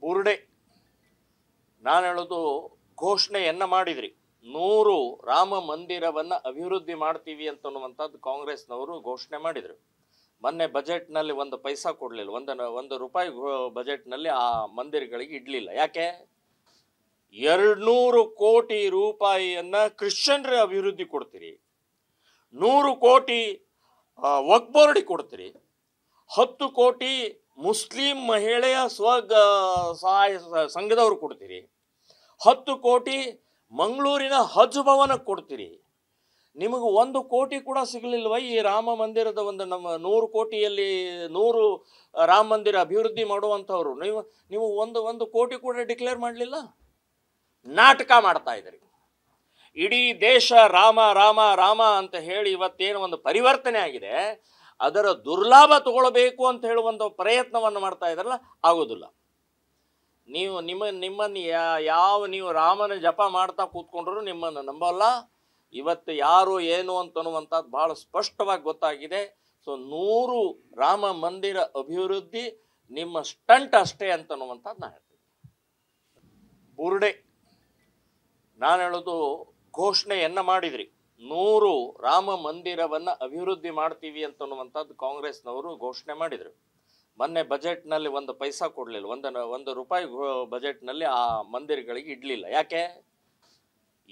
ಬುರ್ಡೆ ನಾನು ಹೇಳೋದು ಘೋಷಣೆಯನ್ನ ಮಾಡಿದ್ರಿ 100 ರಾಮ ಮಂದಿರವನ್ನ ಅಭಿವೃದ್ಧಿ ಮಾಡ್ತೀವಿ ಅಂತನ್ನುವಂಥದ್ದು ಕಾಂಗ್ರೆಸ್ನವರು ಘೋಷಣೆ ಮಾಡಿದ್ರು. ಮೊನ್ನೆ ಬಜೆಟ್ನಲ್ಲಿ ಒಂದು ಪೈಸಾ ಕೊಡಲಿಲ್ಲ, ಒಂದು ರೂಪಾಯಿ ಬಜೆಟ್ನಲ್ಲಿ ಆ ಮಂದಿರಗಳಿಗೆ ಇಡಲಿಲ್ಲ. ಯಾಕೆ? 200 ಕೋಟಿ ರೂಪಾಯಿಯನ್ನ ಕ್ರಿಶ್ಚಿಯನ್ರ ಅಭಿವೃದ್ಧಿ ಕೊಡ್ತೀರಿ, 100 ಕೋಟಿ ವಕ್ಫ್ ಬೋರ್ಡಿಗೆ ಕೊಡ್ತೀರಿ, 10 ಕೋಟಿ ಮುಸ್ಲಿಂ ಮಹಿಳೆಯ ಸಹಾಯ ಸಂಘದವ್ರು ಕೊಡ್ತೀರಿ, 10 ಕೋಟಿ ಮಂಗಳೂರಿನ ಹಜ್ ಭವನಕ್ಕೆ ಕೊಡ್ತೀರಿ. ನಿಮಗೆ 1 ಕೋಟಿ ಕೂಡ ಸಿಗಲಿಲ್ವ ಈ ರಾಮ ಮಂದಿರದ ನಮ್ಮ 100 ಕೋಟಿಯಲ್ಲಿ 100 ರಾಮ ಮಂದಿರ ಅಭಿವೃದ್ಧಿ ಮಾಡುವಂಥವ್ರು? ನೀವು ಒಂದು ಕೋಟಿ ಕೂಡ ಡಿಕ್ಲೇರ್ ಮಾಡಲಿಲ್ಲ. ನಾಟಕ ಮಾಡ್ತಾ ಇದ್ದೀರಿ. ಇಡೀ ದೇಶ ರಾಮ ರಾಮ ರಾಮ ಅಂತ ಹೇಳಿ ಇವತ್ತೇನು ಒಂದು ಪರಿವರ್ತನೆ ಆಗಿದೆ, ಅದರ ದುರ್ಲಾಭ ತಗೊಳ್ಬೇಕು ಅಂತ ಹೇಳುವಂಥ ಪ್ರಯತ್ನವನ್ನು ಮಾಡ್ತಾ ಇದ್ದಾರಲ್ಲ, ಆಗೋದಿಲ್ಲ. ನಿಮ್ಮನ್ನು ನೀವು ರಾಮನ ಜಪ ಮಾಡ್ತಾ ಕೂತ್ಕೊಂಡ್ರು ನಿಮ್ಮನ್ನು ನಂಬಲ್ಲ. ಇವತ್ತು ಯಾರು ಏನು ಅಂತನ್ನುವಂಥದ್ದು ಭಾಳ ಸ್ಪಷ್ಟವಾಗಿ ಗೊತ್ತಾಗಿದೆ. ಸೊ 100 ರಾಮ ಮಂದಿರ ಅಭಿವೃದ್ಧಿ ನಿಮ್ಮ ಸ್ಟಂಟ್ ಅಷ್ಟೇ ಅಂತನ್ನುವಂಥದ್ದು ನಾನು ಹೇಳ್ತೀನಿ. ಬುರ್ಡೆ ನಾನು ಹೇಳೋದು ಘೋಷಣೆಯನ್ನ ಮಾಡಿದ್ರಿ. 100 ರಾಮ ಮಂದಿರವನ್ನ ಅಭಿವೃದ್ಧಿ ಮಾಡ್ತೀವಿ ಅಂತನ್ನುವಂಥದ್ದು ಕಾಂಗ್ರೆಸ್ನವರು ಘೋಷಣೆ ಮಾಡಿದ್ರು. ಮೊನ್ನೆ ಬಜೆಟ್ನಲ್ಲಿ ಒಂದು ಪೈಸಾ ಕೊಡಲಿಲ್ಲ, ಒಂದು ರೂಪಾಯಿ ಬಜೆಟ್ನಲ್ಲಿ ಆ ಮಂದಿರಗಳಿಗೆ ಇಡಲಿಲ್ಲ. ಯಾಕೆ?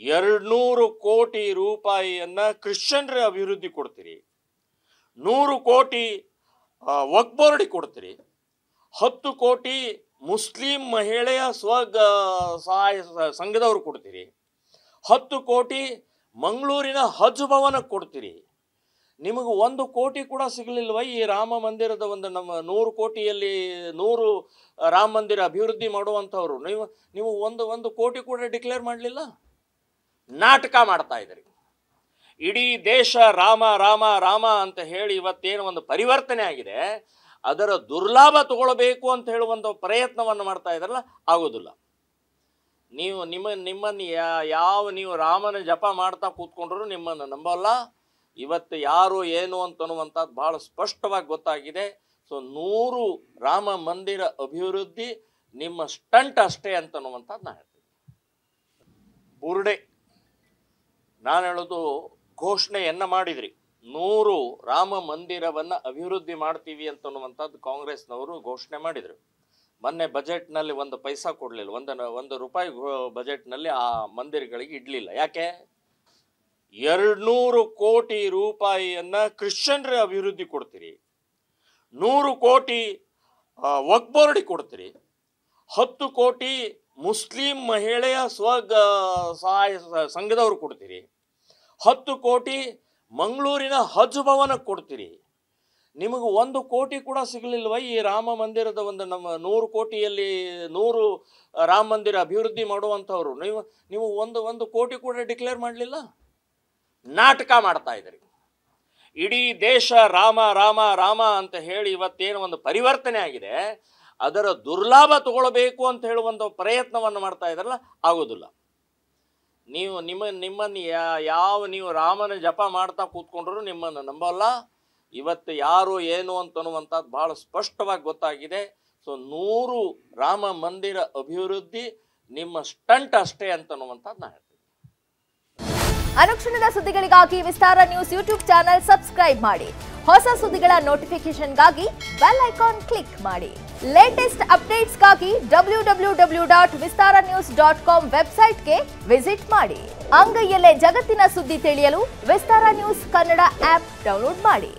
200 ಕೋಟಿ ರೂಪಾಯಿಯನ್ನ ಕ್ರಿಶ್ಚಿಯನ್ರ ಅಭಿವೃದ್ಧಿ ಕೊಡ್ತೀರಿ, 100 ಕೋಟಿ ವಕ್ಫ್ ಬೋರ್ಡಿಗೆ ಕೊಡ್ತೀರಿ, 10 ಕೋಟಿ ಮುಸ್ಲಿಂ ಮಹಿಳೆಯ ಸಹಾಯ ಸಂಘದವ್ರು ಕೊಡ್ತೀರಿ, 10 ಕೋಟಿ ಮಂಗಳೂರಿನ ಹಜ್ ಭವನಕ್ಕೆ ಕೊಡ್ತೀರಿ. ನಿಮಗೆ 1 ಕೋಟಿ ಕೂಡ ಸಿಗಲಿಲ್ವ ಈ ರಾಮ ಮಂದಿರದ ನಮ್ಮ 100 ಕೋಟಿಯಲ್ಲಿ 100 ರಾಮ ಮಂದಿರ ಅಭಿವೃದ್ಧಿ ಮಾಡುವಂಥವ್ರು? ನೀವು ಒಂದು ಕೋಟಿ ಕೂಡ ಡಿಕ್ಲೇರ್ ಮಾಡಲಿಲ್ಲ. ನಾಟಕ ಮಾಡ್ತಾ ಇದ್ದೀರಿ. ಇಡೀ ದೇಶ ರಾಮ ರಾಮ ರಾಮ ಅಂತ ಹೇಳಿ ಇವತ್ತೇನು ಒಂದು ಪರಿವರ್ತನೆ ಆಗಿದೆ, ಅದರ ದುರ್ಲಾಭ ತಗೊಳ್ಬೇಕು ಅಂತ ಹೇಳುವಂಥ ಪ್ರಯತ್ನವನ್ನು ಮಾಡ್ತಾ ಇದ್ದಾರಲ್ಲ, ಆಗೋದಿಲ್ಲ. ನೀವು ರಾಮನ ಜಪ ಮಾಡ್ತಾ ಕೂತ್ಕೊಂಡ್ರು ನಿಮ್ಮನ್ನು ನಂಬಲ್ಲ. ಇವತ್ತು ಯಾರು ಏನು ಅಂತನ್ನುವಂಥದ್ದು ಭಾಳ ಸ್ಪಷ್ಟವಾಗಿ ಗೊತ್ತಾಗಿದೆ. ಸೊ 100 ರಾಮ ಮಂದಿರ ಅಭಿವೃದ್ಧಿ ನಿಮ್ಮ ಸ್ಟಂಟ್ ಅಷ್ಟೇ ಅಂತನ್ನುವಂಥದ್ದು ನಾನು ಹೇಳ್ತೀನಿ. ಬುರ್ಡೆ ನಾನು ಹೇಳೋದು ಘೋಷಣೆಯನ್ನ ಮಾಡಿದ್ರಿ. 100 ರಾಮ ಮಂದಿರವನ್ನ ಅಭಿವೃದ್ಧಿ ಮಾಡ್ತೀವಿ ಅಂತನ್ನುವಂಥದ್ದು ಕಾಂಗ್ರೆಸ್ನವರು ಘೋಷಣೆ ಮಾಡಿದ್ರು. ಮೊನ್ನೆ ಬಜೆಟ್ನಲ್ಲಿ ಒಂದು ಪೈಸಾ ಕೊಡಲಿಲ್ಲ, ಒಂದು ರೂಪಾಯಿ ಬಜೆಟ್ನಲ್ಲಿ ಆ ಮಂದಿರಗಳಿಗೆ ಇಡಲಿಲ್ಲ. ಯಾಕೆ? 200 ಕೋಟಿ ರೂಪಾಯಿಯನ್ನ ಕ್ರಿಶ್ಚಿಯನ್ರ ಅಭಿವೃದ್ಧಿ ಕೊಡ್ತೀರಿ, 100 ಕೋಟಿ ವಕ್ಫ್ ಬೋರ್ಡಿಗೆ ಕೊಡ್ತೀರಿ, 10 ಕೋಟಿ ಮುಸ್ಲಿಂ ಮಹಿಳೆಯ ಸಹಾಯ ಸಂಘದವ್ರು ಕೊಡ್ತೀರಿ, 10 ಕೋಟಿ ಮಂಗಳೂರಿನ ಹಜ್ ಭವನಕ್ಕೆ ಕೊಡ್ತೀರಿ. ನಿಮಗೆ 1 ಕೋಟಿ ಕೂಡ ಸಿಗಲಿಲ್ವ ಈ ರಾಮ ಮಂದಿರದ ನಮ್ಮ 100 ಕೋಟಿಯಲ್ಲಿ 100 ರಾಮ ಮಂದಿರ ಅಭಿವೃದ್ಧಿ ಮಾಡುವಂಥವ್ರು? ನೀವು ಒಂದು ಕೋಟಿ ಕೂಡ ಡಿಕ್ಲೇರ್ ಮಾಡಲಿಲ್ಲ. ನಾಟಕ ಮಾಡ್ತಾ ಇದ್ದೀರಿ. ಇಡೀ ದೇಶ ರಾಮ ರಾಮ ರಾಮ ಅಂತ ಹೇಳಿ ಇವತ್ತೇನು ಒಂದು ಪರಿವರ್ತನೆ ಆಗಿದೆ, ಅದರ ದುರ್ಲಾಭ ತಗೊಳ್ಬೇಕು ಅಂತ ಹೇಳುವಂಥ ಪ್ರಯತ್ನವನ್ನು ಮಾಡ್ತಾ ಇದ್ದಾರಲ್ಲ, ಆಗೋದಿಲ್ಲ. ನೀವು ರಾಮನ ಜಪ ಮಾಡ್ತಾ ಕೂತ್ಕೊಂಡ್ರು ನಿಮ್ಮನ್ನು ನಂಬಲ್ಲ. ಇವತ್ತು ಯಾರು ಏನು ಅಂತನ್ನುವಂಥದ್ದು ಭಾಳ ಸ್ಪಷ್ಟವಾಗಿ ಗೊತ್ತಾಗಿದೆ. ಸೊ 100 ರಾಮ ಮಂದಿರ ಅಭಿವೃದ್ಧಿ ನಿಮ್ಮ ಸ್ಟಂಟ್ ಅಷ್ಟೇ ಅಂತನ್ನುವಂಥದ್ದು ನಾನು ಹೇಳ್ತೀನಿ. ಅನುಕ್ಷಣದ ಸುದ್ದಿಗಳಿಗಾಗಿ ವಿಸ್ತಾರ ನ್ಯೂಸ್ ಯೂಟ್ಯೂಬ್ ಚಾನೆಲ್ ಸಬ್ಸ್ಕ್ರೈಬ್ ಮಾಡಿ. ಹೊಸ ಸುದ್ದಿಗಳ ನೋಟಿಫಿಕೇಶನ್ಗಾಗಿ ಬೆಲ್ ಐಕಾನ್ ಕ್ಲಿಕ್ ಮಾಡಿ. ಲೇಟೆಸ್ಟ್ ಅಪ್ಡೇಟ್ಸ್ಗಾಗಿ www.vistaranews.com ವೆಬ್ಸೈಟ್ಗೆ ವಿಸಿಟ್ ಮಾಡಿ. ಅಂಗೈಯಲ್ಲೇ ಜಗತ್ತಿನ ಸುದ್ದಿ ತಿಳಿಯಲು ವಿಸ್ತಾರ ನ್ಯೂಸ್ ಕನ್ನಡ ಆಪ್ ಡೌನ್ಲೋಡ್ ಮಾಡಿ.